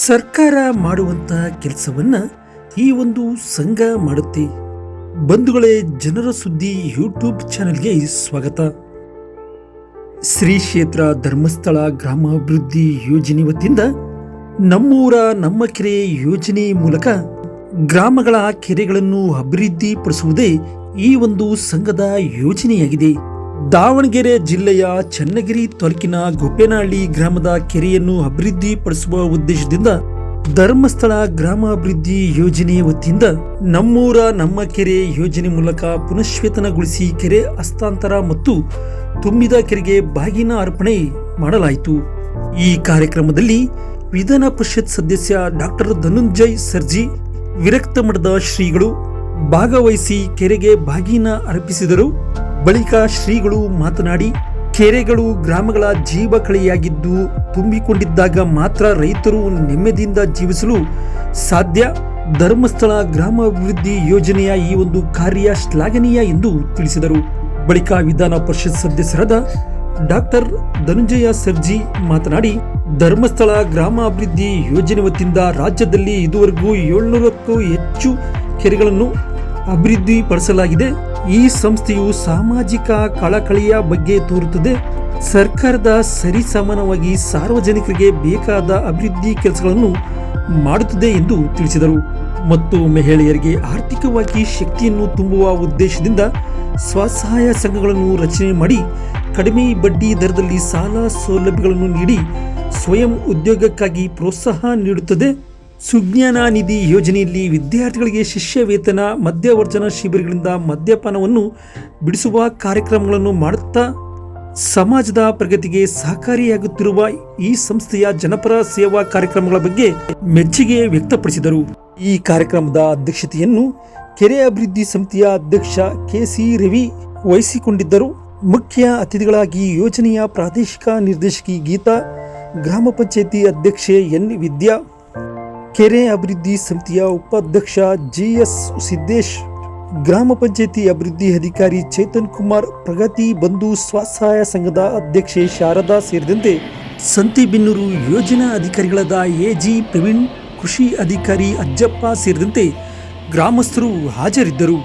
ಸರ್ಕಾರ ಮಾಡುವಂತ ಕೆಲಸವನ್ನ ಈ ಒಂದು ಸಂಘ ಮಾಡುತ್ತೆ. ಬಂಧುಗಳೇ, ಜನರ ಸುದ್ದಿ ಯೂಟ್ಯೂಬ್ ಚಾನೆಲ್ಗೆ ಸ್ವಾಗತ. ಶ್ರೀ ಕ್ಷೇತ್ರ ಧರ್ಮಸ್ಥಳ ಗ್ರಾಮಾಭಿವೃದ್ಧಿ ಯೋಜನೆ ವತಿಯಿಂದ ನಮ್ಮೂರ ನಮ್ಮ ಕೆರೆ ಯೋಜನೆ ಮೂಲಕ ಗ್ರಾಮಗಳ ಕೆರೆಗಳನ್ನು ಅಭಿವೃದ್ಧಿಪಡಿಸುವುದೇ ಈ ಒಂದು ಸಂಘದ ಯೋಜನೆಯಾಗಿದೆ. ದಾವಣಗೆರೆ ಜಿಲ್ಲೆಯ ಚನ್ನಗಿರಿ ತಾಲೂಕಿನ ಗೊಪ್ಪೇನಹಳ್ಳಿ ಗ್ರಾಮದ ಕೆರೆಯನ್ನು ಅಭಿವೃದ್ಧಿಪಡಿಸುವ ಉದ್ದೇಶದಿಂದ ಧರ್ಮಸ್ಥಳ ಗ್ರಾಮಾಭಿವೃದ್ಧಿ ಯೋಜನೆ ವತಿಯಿಂದ ನಮ್ಮೂರ ನಮ್ಮ ಕೆರೆ ಯೋಜನೆ ಮೂಲಕ ಪುನಶ್ಚೇತನಗೊಳಿಸಿ ಕೆರೆ ಹಸ್ತಾಂತರ ಮತ್ತು ತುಂಬಿದ ಕೆರೆಗೆ ಬಾಗಿನ ಅರ್ಪಣೆ ಮಾಡಲಾಯಿತು. ಈ ಕಾರ್ಯಕ್ರಮದಲ್ಲಿ ವಿಧಾನ ಪರಿಷತ್ ಸದಸ್ಯ ಡಾಕ್ಟರ್ ಧನಂಜಯ್ ಸರ್ಜಿ, ವಿರಕ್ತ ಮಠದ ಶ್ರೀಗಳು ಭಾಗವಹಿಸಿ ಕೆರೆಗೆ ಬಾಗಿನ ಅರ್ಪಿಸಿದರು. ಬಳಿಕ ಶ್ರೀಗಳು ಮಾತನಾಡಿ, ಕೆರೆಗಳು ಗ್ರಾಮಗಳ ಜೀವಕಳೆಯಾಗಿದ್ದು ತುಂಬಿಕೊಂಡಿದ್ದಾಗ ಮಾತ್ರ ರೈತರು ನೆಮ್ಮದಿಯಿಂದ ಜೀವಿಸಲು ಸಾಧ್ಯ. ಧರ್ಮಸ್ಥಳ ಗ್ರಾಮಾಭಿವೃದ್ಧಿ ಯೋಜನೆಯ ಈ ಒಂದು ಕಾರ್ಯ ಶ್ಲಾಘನೀಯ ಎಂದು ತಿಳಿಸಿದರು. ಬಳಿಕ ವಿಧಾನ ಪರಿಷತ್ ಸದಸ್ಯರಾದ ಡಾಕ್ಟರ್ ಧನಂಜಯ ಸರ್ಜಿ ಮಾತನಾಡಿ, ಧರ್ಮಸ್ಥಳ ಗ್ರಾಮಾಭಿವೃದ್ಧಿ ಯೋಜನೆ ವತಿಯಿಂದ ರಾಜ್ಯದಲ್ಲಿ ಇದುವರೆಗೂ 700ಕ್ಕೂ ಹೆಚ್ಚು ಕೆರೆಗಳನ್ನು ಅಭಿವೃದ್ಧಿಪಡಿಸಲಾಗಿದೆ. ಈ ಸಂಸ್ಥೆಯು ಸಾಮಾಜಿಕ ಕಳಕಳಿಯ ಬಗ್ಗೆ ತೋರುತ್ತದೆ. ಸರ್ಕಾರದ ಸರಿಸಮಾನವಾಗಿ ಸಾರ್ವಜನಿಕರಿಗೆ ಬೇಕಾದ ಅಭಿವೃದ್ಧಿ ಕೆಲಸಗಳನ್ನು ಮಾಡುತ್ತದೆ ಎಂದು ತಿಳಿಸಿದರು. ಮತ್ತು ಮಹಿಳೆಯರಿಗೆ ಆರ್ಥಿಕವಾಗಿ ಶಕ್ತಿಯನ್ನು ತುಂಬುವ ಉದ್ದೇಶದಿಂದ ಸ್ವಸಹಾಯ ಸಂಘಗಳನ್ನು ರಚನೆ ಮಾಡಿ ಕಡಿಮೆ ಬಡ್ಡಿ ದರದಲ್ಲಿ ಸಾಲ ಸೌಲಭ್ಯಗಳನ್ನು ನೀಡಿ ಸ್ವಯಂ ಉದ್ಯೋಗಕ್ಕಾಗಿ ಪ್ರೋತ್ಸಾಹ ನೀಡುತ್ತದೆ. ಸುಜ್ಞಾನ ನಿಧಿ ಯೋಜನೆಯಲ್ಲಿ ವಿದ್ಯಾರ್ಥಿಗಳಿಗೆ ಶಿಷ್ಯ ವೇತನ, ಮದ್ಯವರ್ಜನ ಶಿಬಿರಗಳಿಂದ ಮದ್ಯಪಾನವನ್ನು ಬಿಡಿಸುವ ಕಾರ್ಯಕ್ರಮಗಳನ್ನು ಮಾಡುತ್ತಾ ಸಮಾಜದ ಪ್ರಗತಿಗೆ ಸಹಕಾರಿಯಾಗುತ್ತಿರುವ ಈ ಸಂಸ್ಥೆಯ ಜನಪರ ಸೇವಾ ಕಾರ್ಯಕ್ರಮಗಳ ಬಗ್ಗೆ ಮೆಚ್ಚುಗೆ ವ್ಯಕ್ತಪಡಿಸಿದರು. ಈ ಕಾರ್ಯಕ್ರಮದ ಅಧ್ಯಕ್ಷತೆಯನ್ನು ಕೆರೆ ಅಭಿವೃದ್ಧಿ ಸಮಿತಿಯ ಅಧ್ಯಕ್ಷ ಕೆ.ಸಿ. ರವಿ ವಹಿಸಿಕೊಂಡಿದ್ದರು. ಮುಖ್ಯ ಅತಿಥಿಗಳಾಗಿ ಯೋಜನೆಯ ಪ್ರಾದೇಶಿಕ ನಿರ್ದೇಶಕಿ ಗೀತಾ, ಗ್ರಾಮ ಪಂಚಾಯಿತಿ ಅಧ್ಯಕ್ಷೆ ಎನ್. ವಿದ್ಯಾ, ಕೆರೆ ಅಭಿವೃದ್ಧಿ ಸಮಿತಿಯ ಉಪಾಧ್ಯಕ್ಷ ಜಿ.ಎಸ್. ಸಿದ್ದೇಶ್, ಗ್ರಾಮ ಪಂಚಾಯಿತಿ ಅಭಿವೃದ್ಧಿ ಅಧಿಕಾರಿ ಚೇತನ್ ಕುಮಾರ್, ಪ್ರಗತಿ ಬಂಧು ಸ್ವಸಹಾಯ ಸಂಘದ ಅಧ್ಯಕ್ಷೆ ಶಾರದಾ ಸೇರಿದಂತೆ ಸಂತಿಬೆನ್ನೂರು ಯೋಜನಾ ಅಧಿಕಾರಿಗಳಾದ ಎ.ಜಿ. ಪ್ರವೀಣ್, ಕೃಷಿ ಅಧಿಕಾರಿ ಅಜ್ಜಪ್ಪ ಸೇರಿದಂತೆ ಗ್ರಾಮಸ್ಥರು ಹಾಜರಿದ್ದರು.